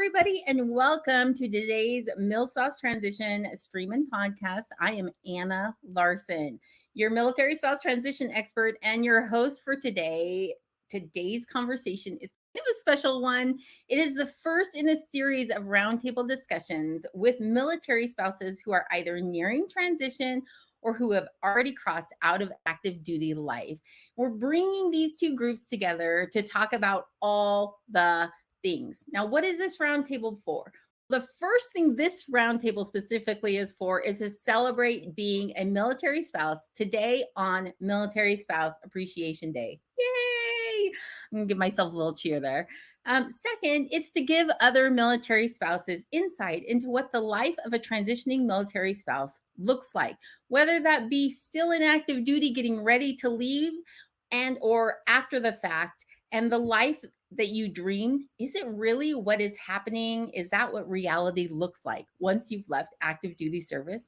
everybody, and welcome to today's MilSpouse Transition Stream and Podcast. I am Anna Larson, your military spouse transition expert and your host for today. Today's conversation is kind of a special one. It is the first in a series of roundtable discussions with military spouses who are either nearing transition or who have already crossed out of active duty life. We're bringing these two groups together to talk about all the things. Now, what is this roundtable for? The first thing this roundtable specifically is for is to celebrate being a military spouse today on Military Spouse Appreciation Day. Yay! I'm gonna give myself a little cheer there. Second, it's to give other military spouses insight into what the life of a transitioning military spouse looks like, whether that be still in active duty, getting ready to leave, and or after the fact, and the life that you dreamed, is it really what is happening? Is that what reality looks like once you've left active duty service?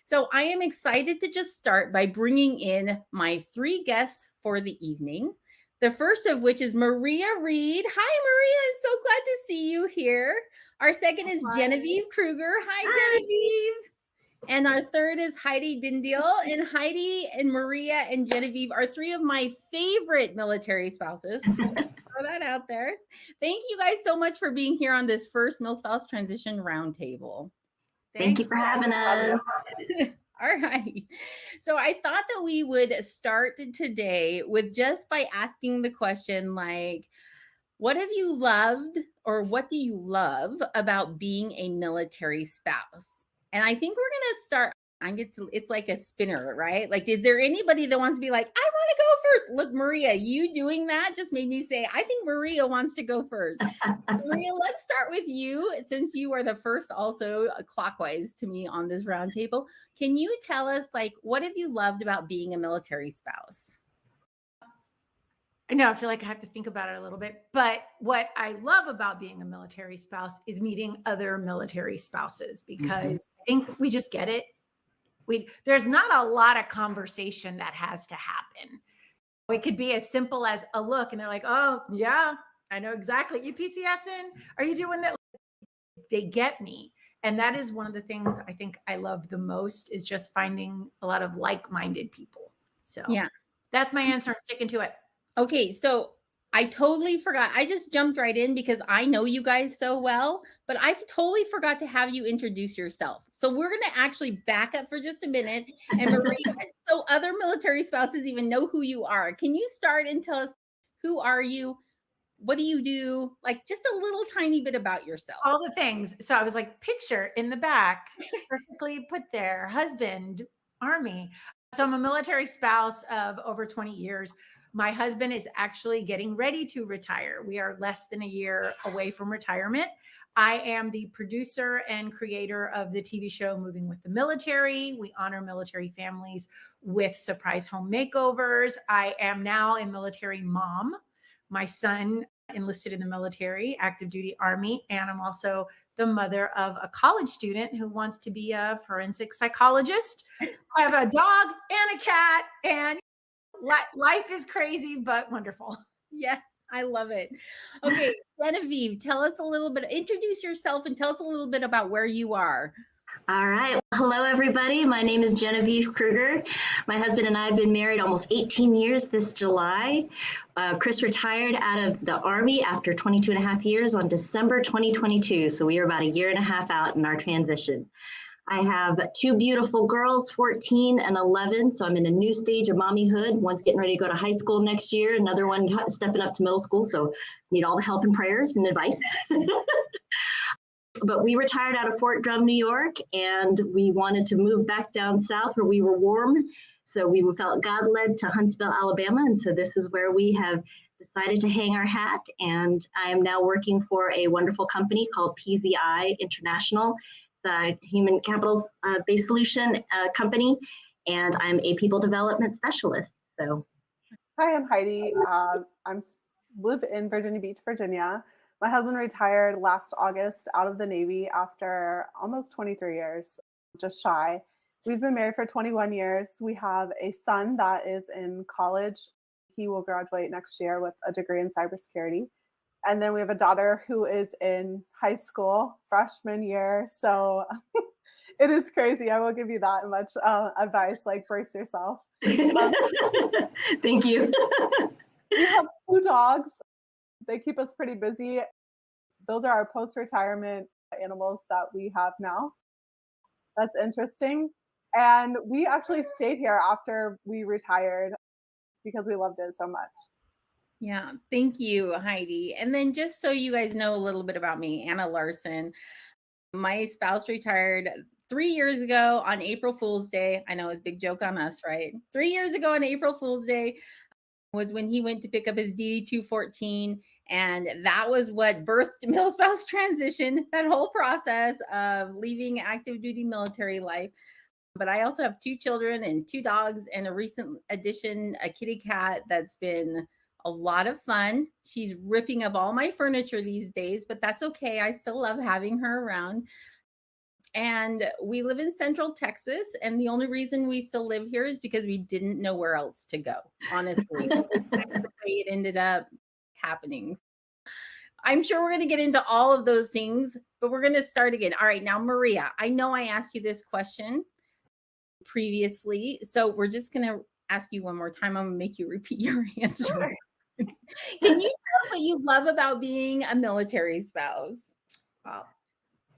So I am excited to just start by bringing in my three guests for the evening. The first of which is Maria Reed. Hi, Maria. I'm so glad to see you here. Our second is Genevieve Kruger. Hi, Genevieve. And our third is Heidi Dindial. And Heidi and Maria and Genevieve are three of my favorite military spouses. Throw that out there. Thank you guys so much for being here on this first MilSpouse Transition Roundtable. Thank you for having us. All right. So I thought that we would start today with just by asking the question, like, what have you loved or what do you love about being a military spouse? And I think we're going to start. It's like a spinner, right? Like, is there anybody that wants to be like, I want to go first? Look, Maria, you doing that just made me say, I think Maria wants to go first. Maria, let's start with you, since you are the first also clockwise to me on this roundtable. Can you tell us, like, what have you loved about being a military spouse? I know, I feel like I have to think about it a little bit, but what I love about being a military spouse is meeting other military spouses, because I think we just get it. There's not a lot of conversation that has to happen. It could be as simple as a look and they're like, oh yeah, I know exactly. You PCSing? Are you doing that? They get me. And that is one of the things I think I love the most, is just finding a lot of like-minded people. So yeah, that's my answer. I'm sticking to it. Okay, so I totally forgot. I just jumped right in because I know you guys so well, but I totally forgot to have you introduce yourself. So we're going to actually back up for just a minute. And Maria, so other military spouses even know who you are. Can you start and tell us, who are you? What do you do? Like, just a little tiny bit about yourself. All the things. So I was like, picture in the back, perfectly put there, husband, Army. So I'm a military spouse of over 20 years. My husband is actually getting ready to retire. We are less than a year away from retirement. I am the producer and creator of the TV show Moving with the Military. We honor military families with surprise home makeovers. I am now a military mom. My son enlisted in the military, active duty Army, and I'm also the mother of a college student who wants to be a forensic psychologist. I have a dog and a cat, and life is crazy, but wonderful. Yeah, I love it. Okay, Genevieve, tell us a little bit, introduce yourself and tell us a little bit about where you are. All right. Well, hello, everybody. My name is Genevieve Kruger. My husband and I have been married almost 18 years this July. Chris retired out of the Army after 22 and a half years on December 2022. So we are about a year and a half out in our transition. I have two beautiful girls, 14 and 11. So I'm in a new stage of mommyhood. One's getting ready to go to high school next year. Another one stepping up to middle school. So need all the help and prayers and advice. But we retired out of Fort Drum, New York, and we wanted to move back down south where we were warm. So we felt God led to Huntsville, Alabama. And so this is where we have decided to hang our hat. And I am now working for a wonderful company called PZI International. The human capital based solution company, and I'm a people development specialist. So, hi, I'm Heidi. I live in Virginia Beach, Virginia. My husband retired last August out of the Navy after almost 23 years, just shy. We've been married for 21 years. We have a son that is in college. He will graduate next year with a degree in cybersecurity. And then we have a daughter who is in high school, freshman year. So it is crazy. I will give you that much advice, like brace yourself. Thank you. We have 2 dogs. They keep us pretty busy. Those are our post-retirement animals that we have now. That's interesting. And we actually stayed here after we retired because we loved it so much. Yeah, thank you, Heidi. And then just so you guys know a little bit about me, Anna Larson. My spouse retired 3 years ago on April Fool's Day. I know it's a big joke on us, right? 3 years ago on April Fool's Day was when he went to pick up his DD-214. And that was what birthed MilSpouse Transition, that whole process of leaving active duty military life. But I also have 2 children and 2 dogs and a recent addition, a kitty cat that's been a lot of fun. She's ripping up all my furniture these days, but that's okay. I still love having her around. And we live in Central Texas. And the only reason we still live here is because we didn't know where else to go, honestly. It's kind of the way it ended up happening. I'm sure we're going to get into all of those things, but we're going to start again. All right, now, Maria, I know I asked you this question previously, so we're just going to ask you one more time. I'm going to make you repeat your answer. Sure. Can you tell us what you love about being a military spouse? Well,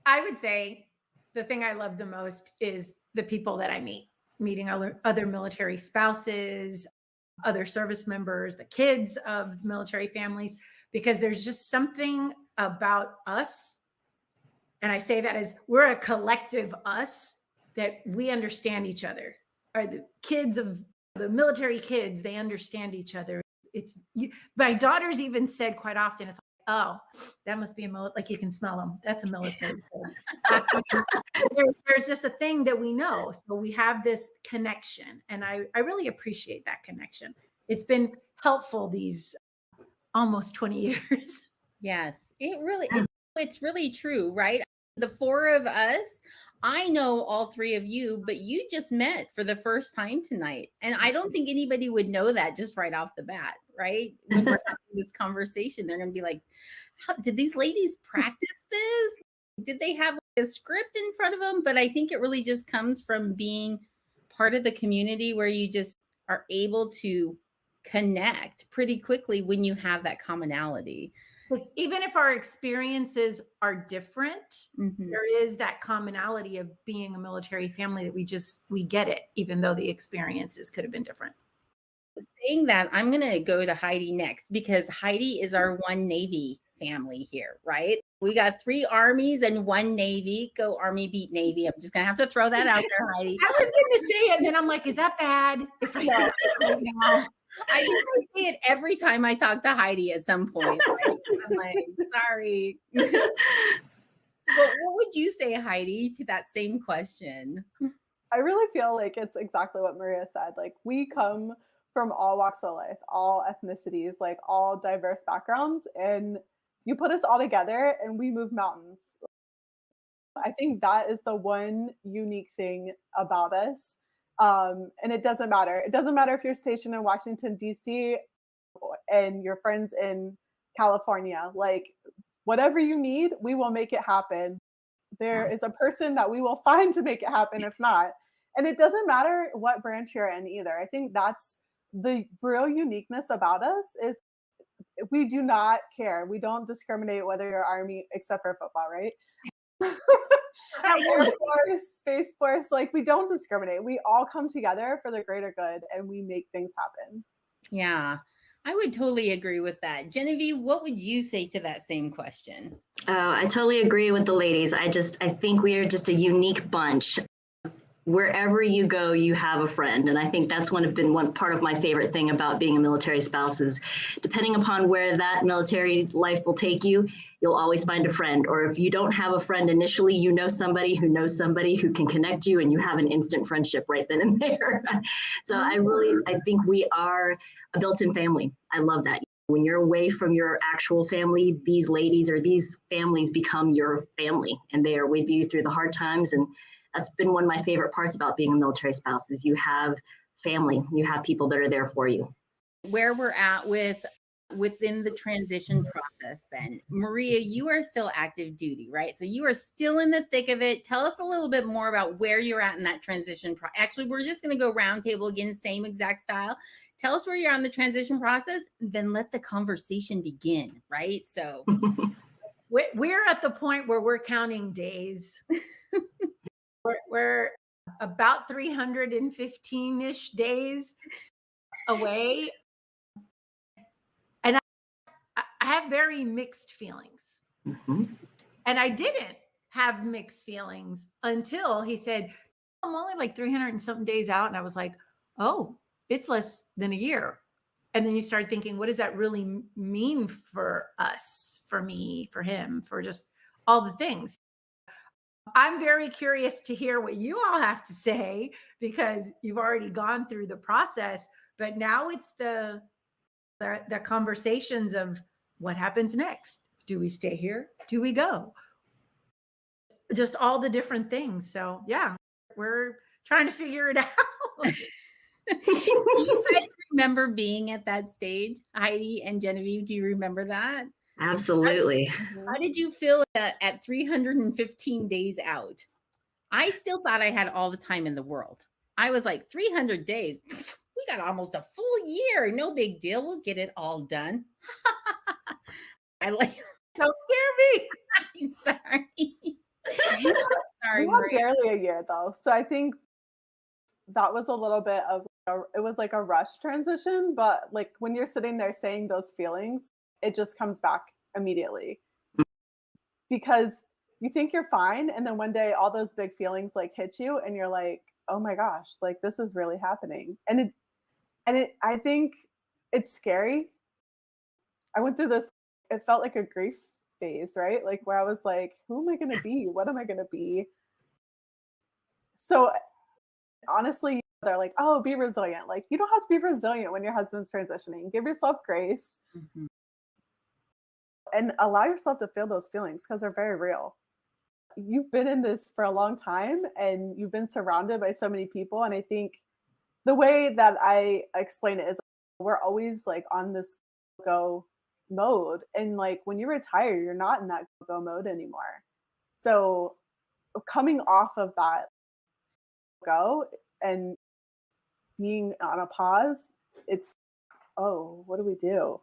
I would say the thing I love the most is the people that I meet, meeting other military spouses, other service members, the kids of military families, because there's just something about us. And I say that as we're a collective us, that we understand each other. Or the kids of the military kids, they understand each other. My daughters even said quite often, it's like, oh, that must be like you can smell them. That's a military kid. There's just a thing that we know. So we have this connection. And I really appreciate that connection. It's been helpful these almost 20 years. Yes, it's really true, right? The 4 of us, I know all 3 of you, but you just met for the first time tonight. And I don't think anybody would know that just right off the bat, right? When we're having this conversation, they're going to be like, did these ladies practice this? Did they have a script in front of them? But I think it really just comes from being part of the community where you just are able to connect pretty quickly when you have that commonality. Even if our experiences are different, there is that commonality of being a military family that we get it, even though the experiences could have been different. Saying that, I'm going to go to Heidi next because Heidi is our 1 Navy family here, right? We got 3 Armies and 1 Navy. Go Army, beat Navy. I'm just going to have to throw that out there, Heidi. I was going to say it, and then I'm like, is that bad? If I say it right now? I think I say it every time I talk to Heidi at some point. Right? I'm like, sorry. But what would you say, Heidi, to that same question? I really feel like it's exactly what Maria said. Like we come from all walks of life, all ethnicities, like all diverse backgrounds, and you put us all together and we move mountains. I think that is the one unique thing about us. And it doesn't matter. It doesn't matter if you're stationed in Washington, D.C. and your friends in California. Like whatever you need, we will make it happen. There is a person that we will find to make it happen if not. And it doesn't matter what branch you're in either. I think that's the real uniqueness about us is we do not care. We don't discriminate whether you're Army, except for football, right? Air Force, Space Force, like we don't discriminate. We all come together for the greater good and we make things happen. Yeah, I would totally agree with that. Genevieve, what would you say to that same question? I totally agree with the ladies. I think we are just a unique bunch. Wherever you go, you have a friend. And I think that's been one part of my favorite thing about being a military spouse is depending upon where that military life will take you, you'll always find a friend. Or if you don't have a friend initially, you know somebody who can connect you and you have an instant friendship right then and there. So I think we are a built-in family. I love that. When you're away from your actual family, these ladies or these families become your family and they are with you through the hard times. And that's been one of my favorite parts about being a military spouse is you have family, you have people that are there for you. Where we're at with within the transition process then? Maria, you are still active duty, right? So you are still in the thick of it. Tell us a little bit more about where you're at in that transition. Actually, we're just going to go roundtable again, same exact style. Tell us where you're on the transition process, then let the conversation begin, right? So we're at the point where we're counting days. we're about 315-ish days away. And I have very mixed feelings. Mm-hmm. And I didn't have mixed feelings until he said, I'm only like 300 and something days out. And I was like, oh, it's less than a year. And then you start thinking, what does that really mean for us, for me, for him, for just all the things? I'm very curious to hear what you all have to say, because you've already gone through the process, but now it's the conversations of what happens next. Do we stay here? Do we go? Just all the different things. So yeah, we're trying to figure it out. Do you guys remember being at that stage? Heidi and Genevieve, do you remember that? Absolutely. How did you feel at 315 days out? I still thought I had all the time in the world. I was like, 300 days, we got almost a full year. No big deal. We'll get it all done. Don't scare me. I'm sorry. We had barely a year though. So I think that was a little bit of, it was like a rush transition, but like when you're sitting there saying those feelings, it just comes back immediately because you think you're fine. And then one day all those big feelings like hit you and you're like, oh my gosh, like this is really happening. And I think it's scary. I went through this, it felt like a grief phase, right? Like where I was like, who am I going to be? What am I going to be? So honestly, they're like, oh, be resilient. Like you don't have to be resilient when your husband's transitioning. Give yourself grace and allow yourself to feel those feelings because they're very real. You've been in this for a long time and you've been surrounded by so many people. And I think the way that I explain it is we're always like on this go mode. And like when you retire, you're not in that go mode anymore. So coming off of that go and being on a pause, it's, oh, what do we do?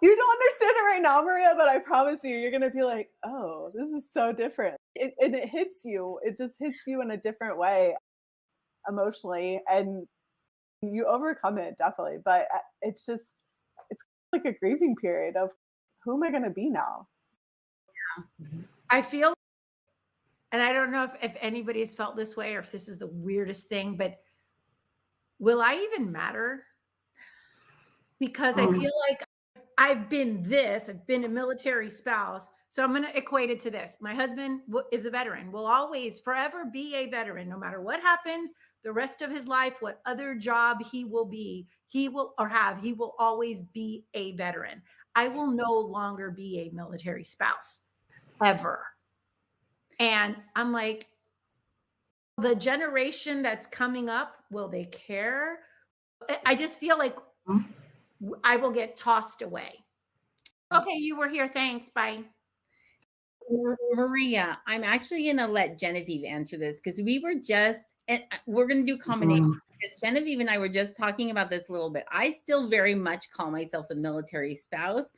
You don't understand it right now, Maria, but I promise you, you're going to be like, oh, this is so different. And it hits you. It just hits you in a different way emotionally. And you overcome it, definitely. But it's like a grieving period of who am I going to be now? Yeah. I feel, and I don't know if anybody's felt this way or if this is the weirdest thing, but will I even matter? Because I feel like I've been a military spouse. So I'm going to equate it to this. My husband is a veteran, will always forever be a veteran, no matter what happens the rest of his life, what other job he will be, he will always be a veteran. I will no longer be a military spouse ever. And I'm like, the generation that's coming up, will they care? I just feel like I will get tossed away. Okay, you were here. Thanks. Bye. Maria, I'm actually going to let Genevieve answer this because we're going to do combination because Genevieve and I were just talking about this a little bit. I still very much call myself a military spouse.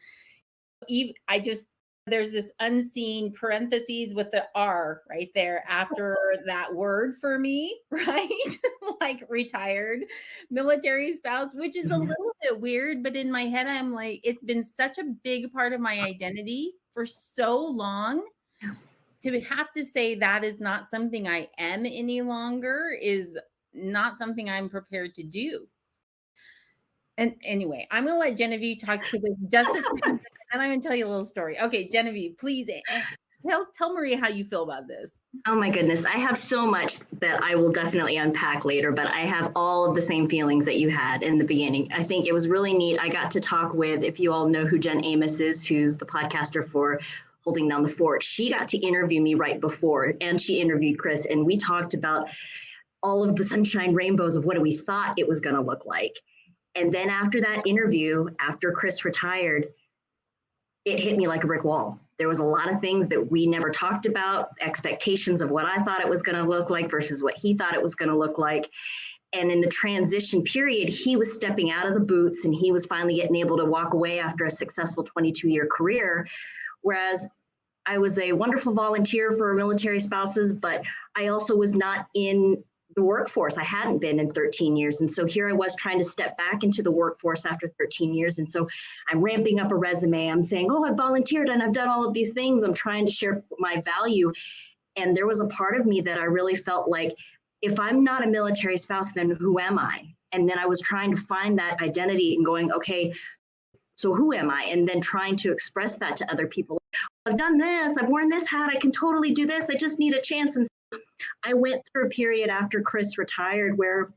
There's this unseen parentheses with the R right there after that word for me, right? Like retired military spouse, which is a little bit weird, but in my head, I'm like, it's been such a big part of my identity for so long. To have to say that is not something I am any longer is not something I'm prepared to do. And anyway, I'm going to let Genevieve talk to this just a second, and I'm going to tell you a little story. Okay, Genevieve, please tell Maria how you feel about this. Oh my goodness. I have so much that I will definitely unpack later, but I have all of the same feelings that you had in the beginning. I think it was really neat. I got to talk with, if you all know who Jen Amos is, who's the podcaster for Holding Down the Fort. She got to interview me right before, and she interviewed Chris, and we talked about all of the sunshine rainbows of what we thought it was going to look like. And then after that interview, after Chris retired, it hit me like a brick wall. There was a lot of things that we never talked about, expectations of what I thought it was going to look like versus what he thought it was going to look like. And in the transition period, he was stepping out of the boots and he was finally getting able to walk away after a successful 22-year career. Whereas I was a wonderful volunteer for military spouses, but I also was not in the workforce. I hadn't been in 13 years. And so here I was trying to step back into the workforce after 13 years. And so I'm ramping up a resume. I'm saying, oh, I've volunteered and I've done all of these things. I'm trying to share my value. And there was a part of me that I really felt like, if I'm not a military spouse, then who am I? And then I was trying to find that identity and going, okay, so who am I? And then trying to express that to other people. I've done this, I've worn this hat, I can totally do this. I just need a chance. And so I went through a period after Chris retired where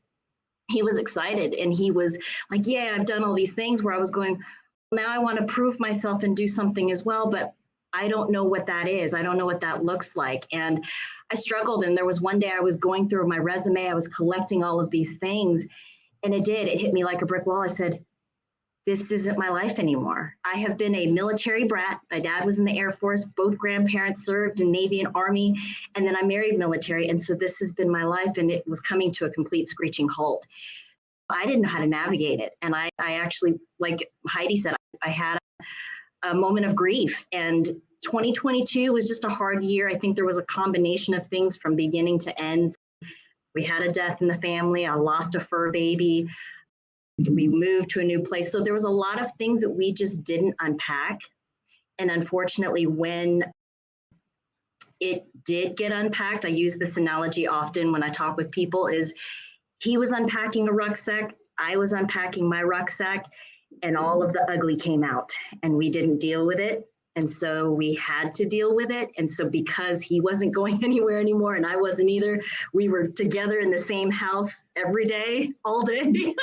he was excited and he was like, yeah, I've done all these things, where I was going, now I want to prove myself and do something as well, but I don't know what that is. I don't know what that looks like. And I struggled. And there was one day I was going through my resume, I was collecting all of these things, and it hit me like a brick wall. I said, this isn't my life anymore. I have been a military brat. My dad was in the Air Force. Both grandparents served in Navy and Army. And then I married military. And so this has been my life, and it was coming to a complete screeching halt. I didn't know how to navigate it. And I actually, like Heidi said, I had a moment of grief. And 2022 was just a hard year. I think there was a combination of things from beginning to end. We had a death in the family. I lost a fur baby. We moved to a new place. So there was a lot of things that we just didn't unpack. And unfortunately, when it did get unpacked, I use this analogy often when I talk with people, is he was unpacking a rucksack, I was unpacking my rucksack, and all of the ugly came out and we didn't deal with it. And so we had to deal with it. And so because he wasn't going anywhere anymore and I wasn't either, we were together in the same house every day, all day.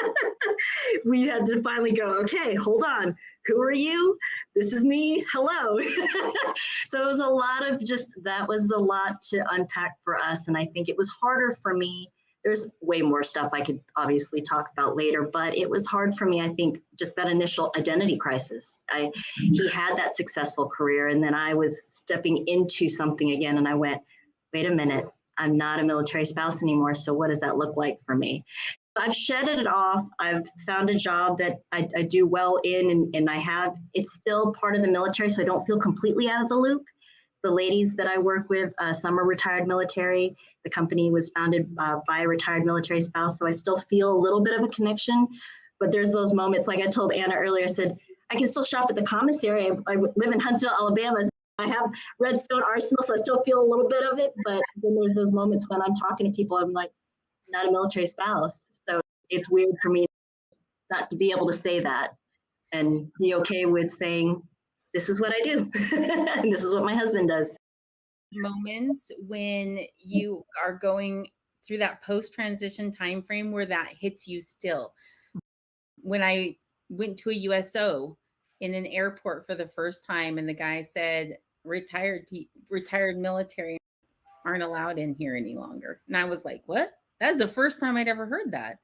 We had to finally go, okay, hold on. Who are you? This is me. Hello. So it was a lot of that was a lot to unpack for us. And I think it was harder for me. There's way more stuff I could obviously talk about later, but it was hard for me. I think just that initial identity crisis. He had that successful career, and then I was stepping into something again, and I went, wait a minute, I'm not a military spouse anymore. So what does that look like for me? I've shedded it off. I've found a job that I do well in, and it's still part of the military, so I don't feel completely out of the loop. The ladies that I work with, some are retired military. The company was founded by a retired military spouse, so I still feel a little bit of a connection. But there's those moments, like I told Anna earlier, I said, I can still shop at the commissary. I live in Huntsville, Alabama. So I have Redstone Arsenal, so I still feel a little bit of it. But then there's those moments when I'm talking to people, I'm like, not a military spouse. So it's weird for me not to be able to say that and be okay with saying, this is what I do. And this is what my husband does. Moments when you are going through that post-transition time frame where that hits you still. When I went to a USO in an airport for the first time, and the guy said, retired military aren't allowed in here any longer. And I was like, what? That's the first time I'd ever heard that.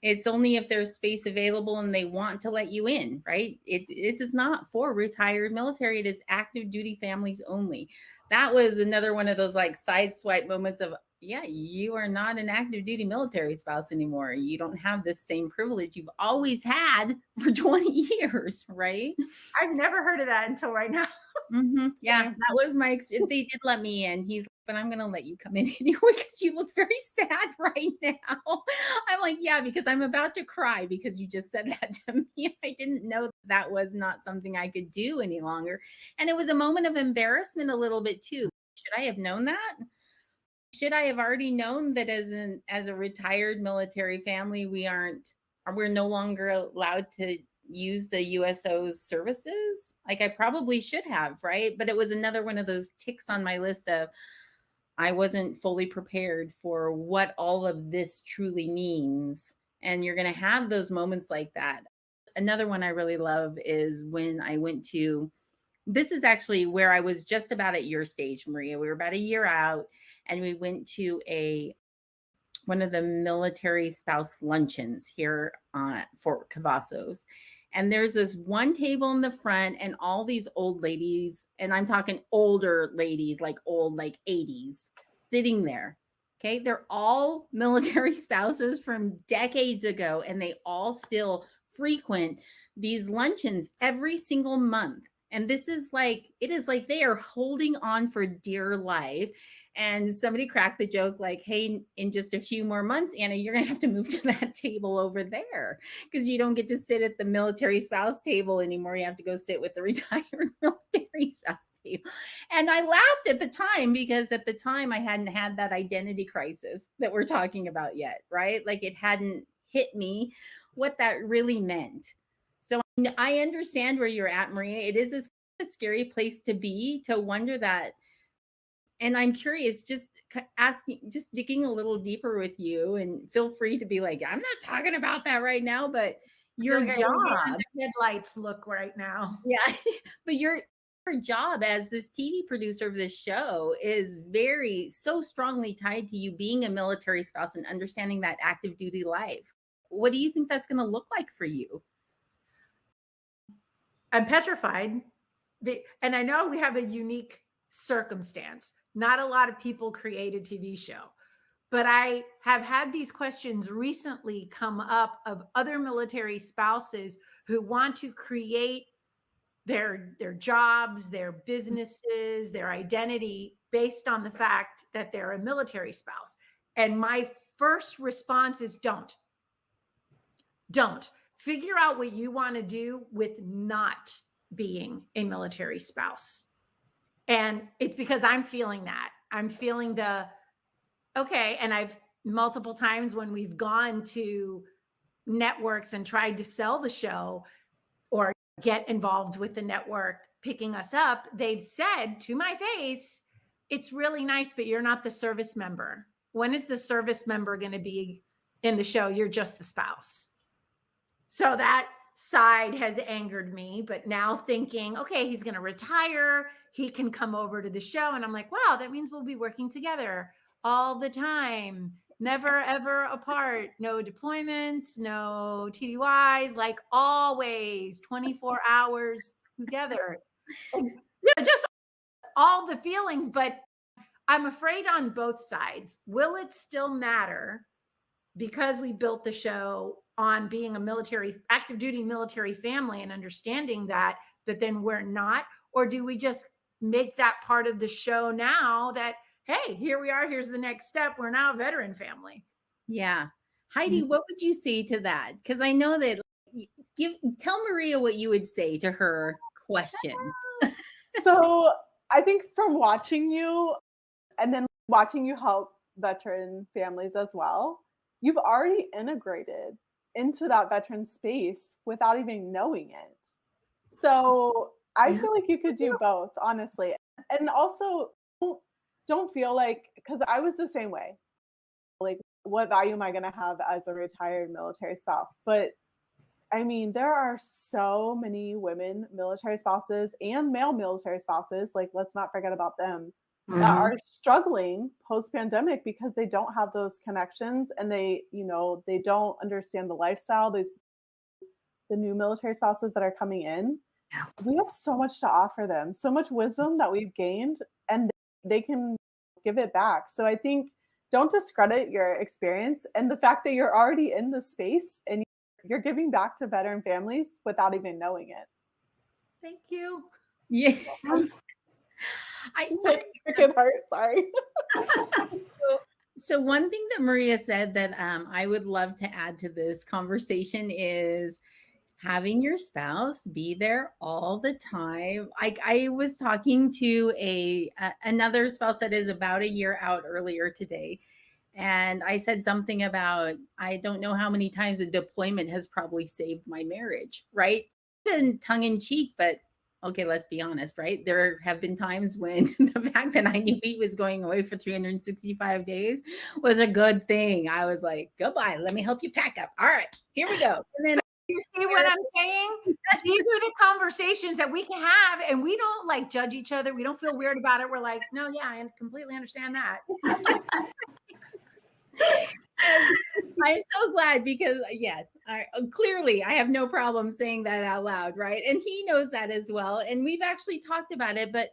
It's only if there's space available and they want to let you in, right? It is not for retired military. It is active duty families only. That was another one of those like side swipe moments of, yeah, you are not an active duty military spouse anymore. You don't have the same privilege you've always had for 20 years, right? I've never heard of that until right now. Mm-hmm. Yeah, that was my experience. They did let me in. He's like, but I'm going to let you come in anyway because you look very sad right now. I'm like, yeah, because I'm about to cry because you just said that to me. I didn't know that was not something I could do any longer. And it was a moment of embarrassment a little bit too. Should I have known that? Should I have already known that as a retired military family, we're no longer allowed to use the USO's services? Like I probably should have, right? But it was another one of those ticks on my list of I wasn't fully prepared for what all of this truly means. And you're going to have those moments like that. Another one I really love is when I went to, this is actually where I was just about at your stage, Maria. We were about a year out and we went to a one of the military spouse luncheons here on Fort Cavazos. And there's this one table in the front and all these old ladies, and I'm talking older ladies, like old, like 80s, sitting there. Okay. They're all military spouses from decades ago, and they all still frequent these luncheons every single month. And this is like, it is like they are holding on for dear life. And somebody cracked the joke like, hey, in just a few more months, Anna, you're going to have to move to that table over there because you don't get to sit at the military spouse table anymore. You have to go sit with the retired military spouse table. And I laughed at the time because at the time I hadn't had that identity crisis that we're talking about yet, right? Like it hadn't hit me what that really meant. So I understand where you're at, Maria. It is a scary place to be, to wonder that. And I'm curious, just asking, just digging a little deeper with you, and feel free to be like, I'm not talking about that right now, but your job, headlights look right now. yeah, but your job as this TV producer of this show is so strongly tied to you being a military spouse and understanding that active duty life. What do you think that's going to look like for you? I'm petrified. And I know we have a unique circumstance. Not a lot of people create a TV show, but I have had these questions recently come up of other military spouses who want to create their jobs, their businesses, their identity based on the fact that they're a military spouse. And my first response is don't. Figure out what you want to do with not being a military spouse. And it's because I'm feeling that. I'm feeling okay. And I've multiple times when we've gone to networks and tried to sell the show or get involved with the network picking us up, they've said to my face, it's really nice, but you're not the service member. When is the service member going to be in the show? You're just the spouse. So that side has angered me, but now thinking, okay, he's going to retire. He can come over to the show. And I'm like, wow, that means we'll be working together all the time. Never, ever apart. No deployments, no TDYs, like always 24 hours together. And, just all the feelings, but I'm afraid on both sides. Will it still matter because we built the show on being a active duty military family and understanding that, but then we're not? Or do we just make that part of the show now that, hey, here we are, here's the next step, we're now a veteran family? Yeah. Heidi, what would you say to that? Because I know that, tell Maria what you would say to her question. So I think from watching you and then watching you help veteran families as well, you've already integrated into that veteran space without even knowing it. So I feel like you could do both, honestly. And also don't feel like, because I was the same way. Like, what value am I going to have as a retired military spouse? But I mean, there are so many women military spouses and male military spouses, like, let's not forget about them, that are struggling post-pandemic because they don't have those connections, and they don't understand the lifestyle. The new military spouses that are coming in, we have so much to offer them, so much wisdom that we've gained, and they can give it back. So I think don't discredit your experience and the fact that you're already in the space and you're giving back to veteran families without even knowing it. Thank you. Yeah. Sorry. So one thing that Maria said that I would love to add to this conversation is having your spouse be there all the time. I was talking to another spouse that is about a year out earlier today. And I said something about, I don't know how many times a deployment has probably saved my marriage, right? Been tongue in cheek, but okay, let's be honest, right? There have been times when the fact that I knew he was going away for 365 days was a good thing. I was like, goodbye, let me help you pack up. All right, here we go. And then you see what I'm saying? These are the conversations that we can have, and we don't like judge each other. We don't feel weird about it. We're like, no, yeah, I completely understand that. I'm so glad because clearly I have no problem saying that out loud, right? And he knows that as well. And we've actually talked about it. But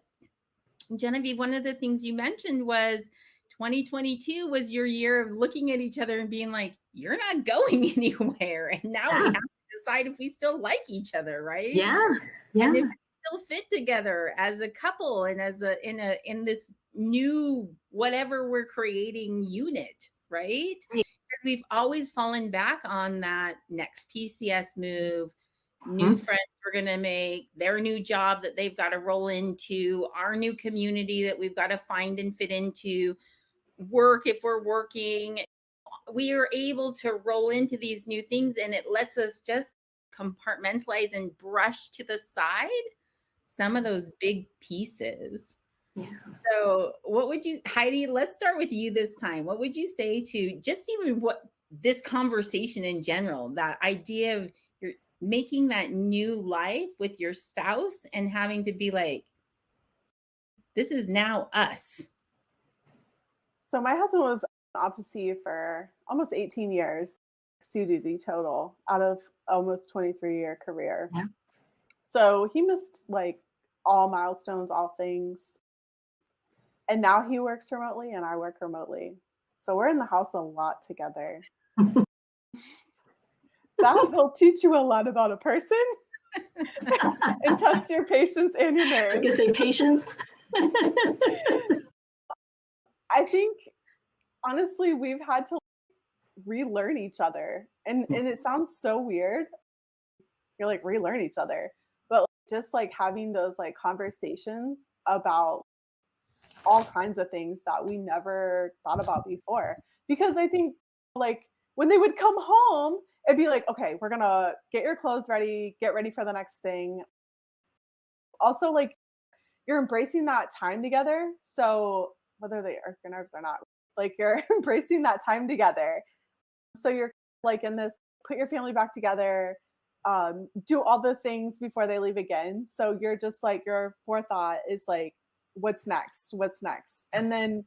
Genevieve, one of the things you mentioned was 2022 was your year of looking at each other and being like, you're not going anywhere. And now we have to decide if we still like each other, right? Yeah. Yeah. And if we still fit together as a couple and as in this new whatever we're creating unit, right? Because we've always fallen back on that next PCS move, new friends we're going to make, their new job that they've got to roll into, our new community that we've got to find and fit into, work if we're working. We are able to roll into these new things, and it lets us just compartmentalize and brush to the side some of those big pieces. Yeah. So what would you, Heidi, let's start with you this time. What would you say to just even what this conversation in general, that idea of you're making that new life with your spouse and having to be like, this is now us. So my husband was off to sea for almost 18 years, duty total out of almost 23-year career. Yeah. So he missed like all milestones, all things. And now he works remotely and I work remotely. So we're in the house a lot together. That will teach you a lot about a person and test your patience and your nerves. I was going to say patience. I think, honestly, we've had to relearn each other. And it sounds so weird. You're like, relearn each other. But just like having those like conversations about all kinds of things that we never thought about before. Because I think like when they would come home, it'd be like, okay, we're going to get your clothes ready, get ready for the next thing. Also, like, you're embracing that time together. So whether they are your nerves or not, like you're embracing that time together. So you're like in this, put your family back together, do all the things before they leave again. So you're just like, your forethought is like, what's next? What's next? And then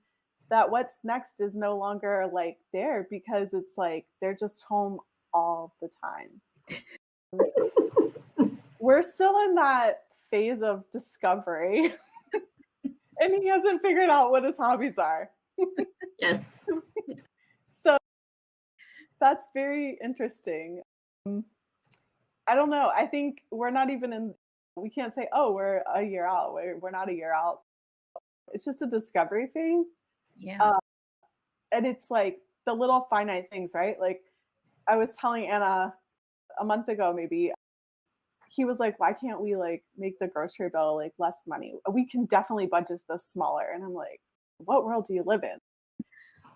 that what's next is no longer like there because it's like they're just home all the time. We're still in that phase of discovery. And he hasn't figured out what his hobbies are. Yes. So that's very interesting. I don't know. I think we're not even in, we can't say, oh, we're a year out. We're not a year out. It's just a discovery phase. Yeah. And it's like the little finite things, right? Like I was telling Anna a month ago, maybe, he was like, why can't we like make the grocery bill like less money? We can definitely budget this smaller. And I'm like, what world do you live in?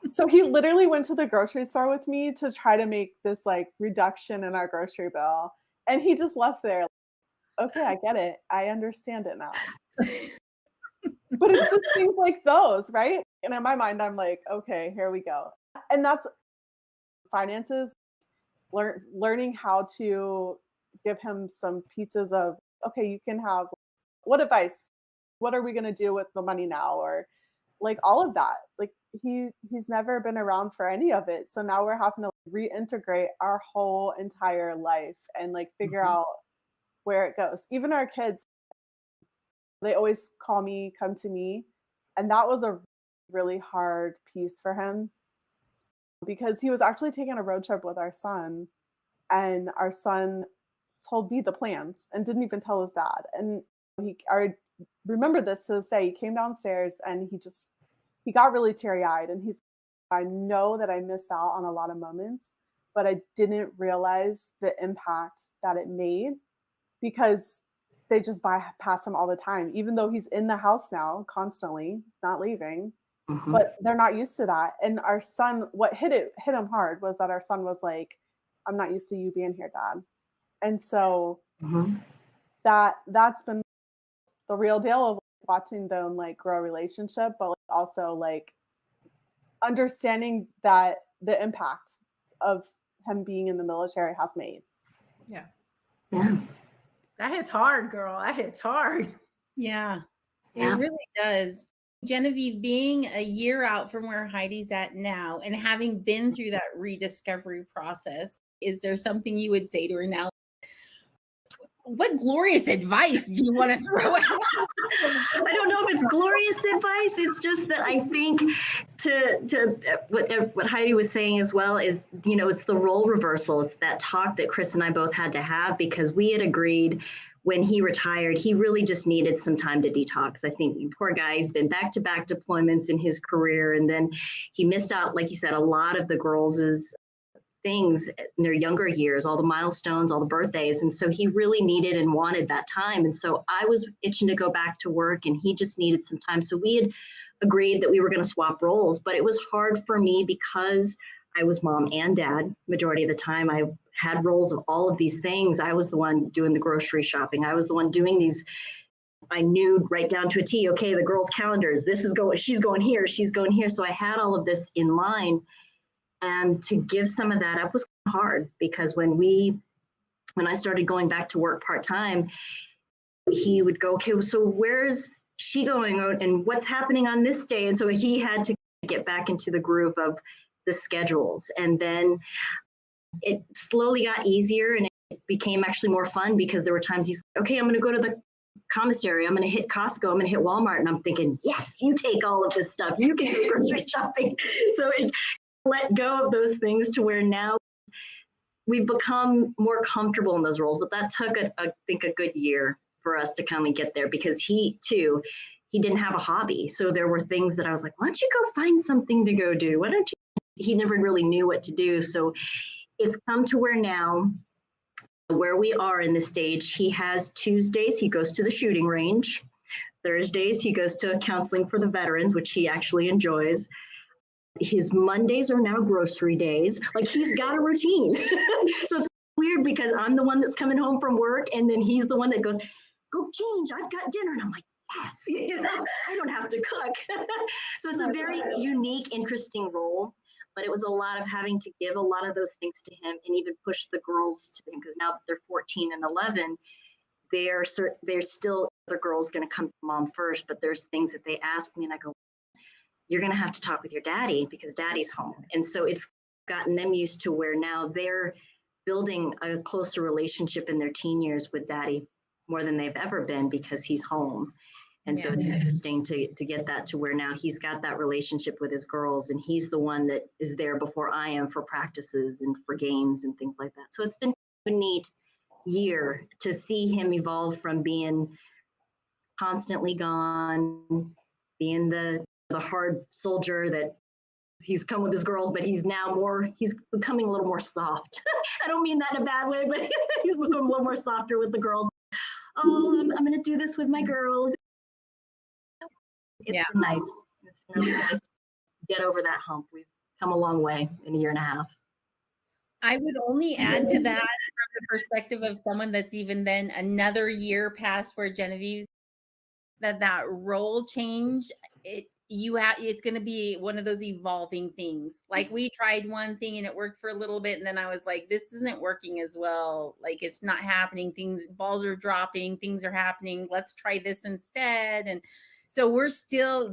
So he literally went to the grocery store with me to try to make this like reduction in our grocery bill. And he just left there. Like, okay, I get it. I understand it now. But it's just things like those, right? And in my mind, I'm like, okay, here we go. And that's finances, learning how to give him some pieces of, okay, you can have, what advice? What are we going to do with the money now? Or like all of that. Like he's never been around for any of it. So now we're having to reintegrate our whole entire life and like figure out where it goes. Even our kids, they always call me, come to me. And that was a really hard piece for him because he was actually taking a road trip with our son, and our son told me the plans and didn't even tell his dad. And I remember this to this day. He came downstairs and he got really teary-eyed, and I know that I missed out on a lot of moments, but I didn't realize the impact that it made because they just bypass him all the time, even though he's in the house now constantly, not leaving. But they're not used to that. And our son, what hit him hard was that our son was like, I'm not used to you being here, Dad. And so that's been the real deal of watching them like grow a relationship, but like also like understanding that the impact of him being in the military has made. Yeah. Yeah. That hits hard, girl. That hits hard. Yeah. It really does. Genevieve, being a year out from where Heidi's at now and having been through that rediscovery process, is there something you would say to her now? What glorious advice do you want to throw out? I don't know if it's glorious advice. It's just that I think what Heidi was saying as well is, it's the role reversal. It's that talk that Chris and I both had to have, because we had agreed when he retired, he really just needed some time to detox. I think the poor guy, he's been back-to-back deployments in his career. And then he missed out, like you said, a lot of the girls' things in their younger years, all the milestones, all the birthdays. And so he really needed and wanted that time. And so I was itching to go back to work, and he just needed some time. So we had agreed that we were going to swap roles, but it was hard for me because I was mom and dad majority of the time. I had roles of all of these things. I was the one doing the grocery shopping. I was the one doing these. I knew right down to a T, okay, the girls' calendars, she's going here, she's going here. So I had all of this in line. And to give some of that up was hard, because when I started going back to work part-time, he would go, okay, so where's she going out and what's happening on this day? And so he had to get back into the groove of the schedules. And then it slowly got easier, and it became actually more fun, because there were times he's like, okay, I'm going to go to the commissary, I'm going to hit Costco, I'm going to hit Walmart. And I'm thinking, yes, you take all of this stuff. You can do grocery shopping. So it let go of those things to where now we've become more comfortable in those roles. But that took, I think, a good year for us to come and get there, because he didn't have a hobby. So there were things that I was like, why don't you go find something to go do? Why don't you? He never really knew what to do. So it's come to where now, where we are in this stage, he has Tuesdays, he goes to the shooting range. Thursdays, he goes to counseling for the veterans, which he actually enjoys. His Mondays are now grocery days. Like, he's got a routine. So it's weird, because I'm the one that's coming home from work, and then he's the one that goes, go change, I've got dinner. And I'm like, yes, I don't have to cook. So it's a very unique, interesting role. But it was a lot of having to give a lot of those things to him, and even push the girls to him, because now that they're 14 and 11, they're still, the girl's going to come to mom first, but there's things that they ask me, and I go, you're going to have to talk with your daddy, because daddy's home. And so it's gotten them used to where now they're building a closer relationship in their teen years with daddy more than they've ever been, because he's home. And so it's interesting to get that to where now he's got that relationship with his girls, and he's the one that is there before I am for practices and for games and things like that. So it's been a neat year to see him evolve from being constantly gone, being the hard soldier that he's come with his girls, but he's becoming a little more soft. I don't mean that in a bad way, but he's becoming a little more softer with the girls. Oh, I'm going to do this with my girls. It's been nice. It's been really nice to get over that hump. We've come a long way in a year and a half. I would only add to that from the perspective of someone that's even then another year past where Genevieve's, that role change, it's going to be one of those evolving things. Like, we tried one thing and it worked for a little bit, and then I was like, this isn't working as well. Like, it's not happening. Balls are dropping, things are happening. Let's try this instead. And so there's still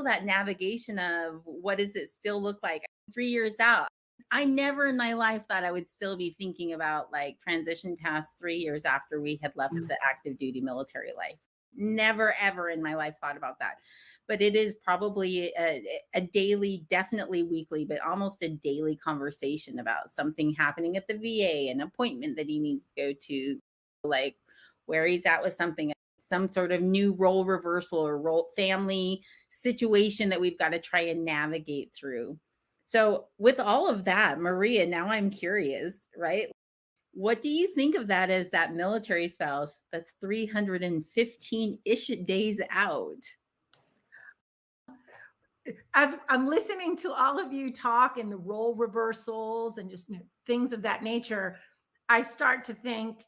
that navigation of what does it still look like 3 years out. I never in my life thought I would still be thinking about like transition tasks 3 years after we had left the active duty military life. Never, ever in my life thought about that. But it is probably a daily, definitely weekly, but almost a daily conversation about something happening at the VA, an appointment that he needs to go to, like where he's at with something, some sort of new role reversal or family situation that we've got to try and navigate through. So with all of that, Maria, now I'm curious, right? What do you think of that as that military spouse that's 315-ish days out? As I'm listening to all of you talk and the role reversals and just things of that nature, I start to think,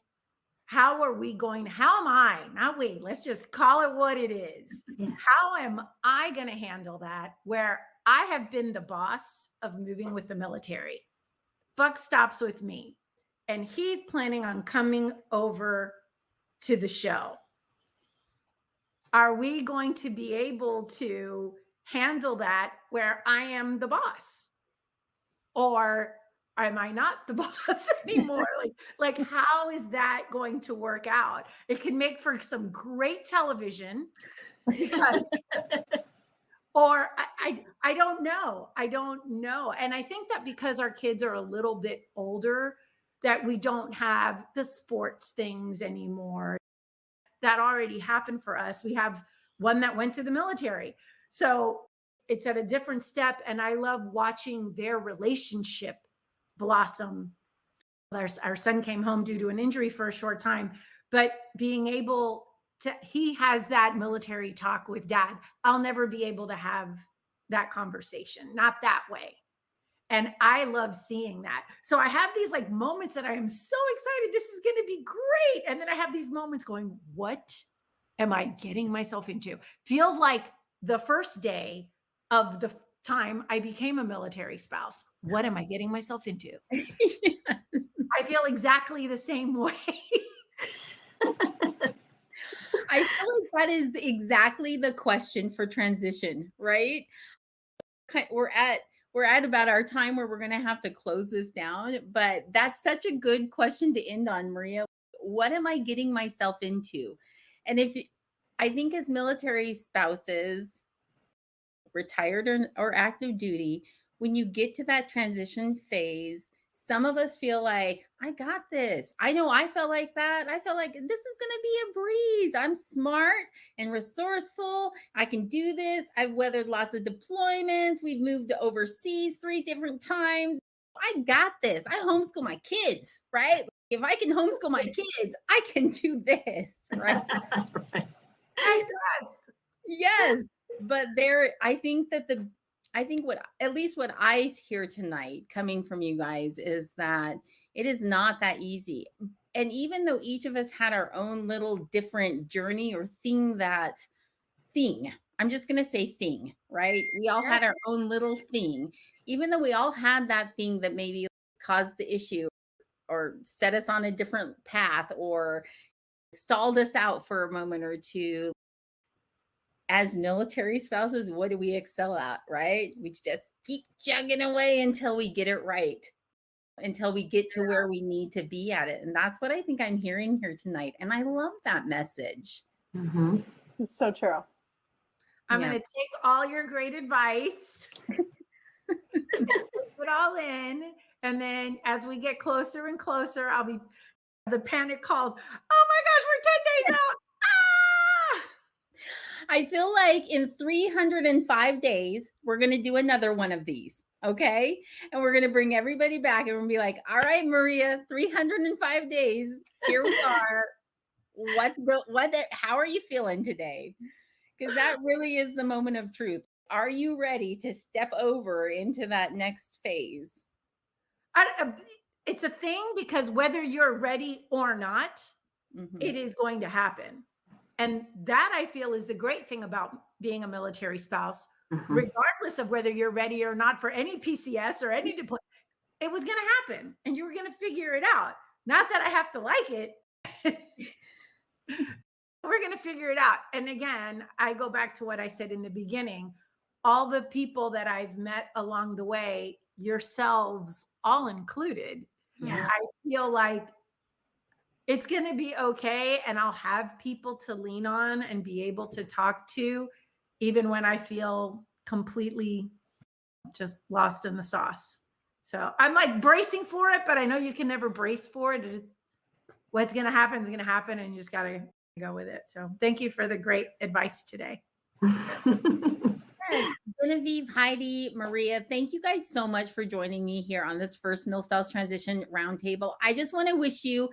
how am I, not we, let's just call it what it is. How am I going to handle that, where I have been the boss of moving with the military? Buck stops with me, and he's planning on coming over to the show. Are we going to be able to handle that where I am the boss? Or am I not the boss anymore? Like how is that going to work out? It can make for some great television because or I don't know. I don't know. And I think that because our kids are a little bit older, that we don't have the sports things anymore that already happened for us. We have one that went to the military. So it's at a different step. And I love watching their relationship blossom. Our son came home due to an injury for a short time, but being able to, he has that military talk with dad. I'll never be able to have that conversation, not that way. And I love seeing that. So I have these like moments that I am so excited. This is going to be great. And then I have these moments going, what am I getting myself into? Feels like the first day of the time I became a military spouse. What am I getting myself into? Yeah. I feel exactly the same way. I feel like that is exactly the question for transition, right? We're at about our time where we're going to have to close this down, but that's such a good question to end on, Maria. What am I getting myself into? And I think as military spouses, retired or active duty, when you get to that transition phase, some of us feel like, I got this. I know I felt like that. I felt like this is going to be a breeze. I'm smart and resourceful. I can do this. I've weathered lots of deployments. We've moved overseas 3 different times. I got this. I homeschool my kids, right? If I can homeschool my kids, I can do this, right? Yes. But I think what, at least what I hear tonight coming from you guys, is that it is not that easy. And even though each of us had our own little different journey or thing, I'm just going to say thing, right? We all had our own little thing, even though we all had that thing that maybe caused the issue or set us on a different path or stalled us out for a moment or two. As military spouses, what do we excel at, right? We just keep chugging away until we get it right, until we get to where we need to be at it. And that's what I think I'm hearing here tonight. And I love that message. Mm-hmm. It's so true. I'm going to take all your great advice, put it all in. And then as we get closer and closer, the panic calls. Oh my gosh, we're 10 days out. I feel like in 305 days, we're going to do another one of these. Okay. And we're going to bring everybody back and we're going to be like, all right, Maria, 305 days. Here we are. How are you feeling today? Because that really is the moment of truth. Are you ready to step over into that next phase? It's a thing, because whether you're ready or not, it is going to happen. And that, I feel, is the great thing about being a military spouse, regardless of whether you're ready or not for any PCS or any deployment. It was going to happen and you were going to figure it out. Not that I have to like it. We're going to figure it out. And again, I go back to what I said in the beginning. All the people that I've met along the way, yourselves all included, I feel like it's going to be okay. And I'll have people to lean on and be able to talk to, even when I feel completely just lost in the sauce. So I'm like bracing for it, but I know you can never brace for it. What's going to happen is going to happen, and you just got to go with it. So thank you for the great advice today. Yes. Genevieve, Heidi, Maria, thank you guys so much for joining me here on this first MilSpouse Transition Roundtable. I just want to wish you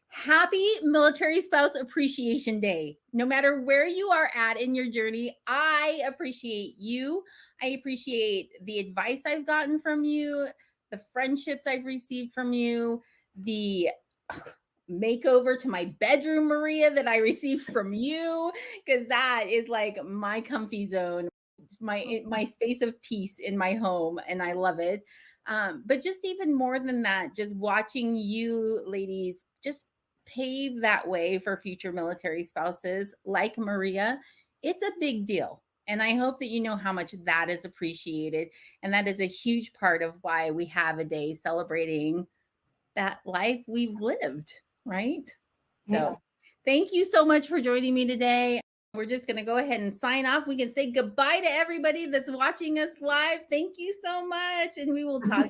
happy Military Spouse Appreciation Day. No matter where you are at in your journey, I appreciate you. I appreciate the advice I've gotten from you, the friendships I've received from you, the makeover to my bedroom, Maria, that I received from you, because that is like my comfy zone, my space of peace in my home, and I love it. But just even more than that, just watching you ladies just pave that way for future military spouses like Maria, it's a big deal. And I hope that you know how much that is appreciated. And that is a huge part of why we have a day celebrating that life we've lived, right? So thank you so much for joining me today. We're just going to go ahead and sign off. We can say goodbye to everybody that's watching us live. Thank you so much. And we will talk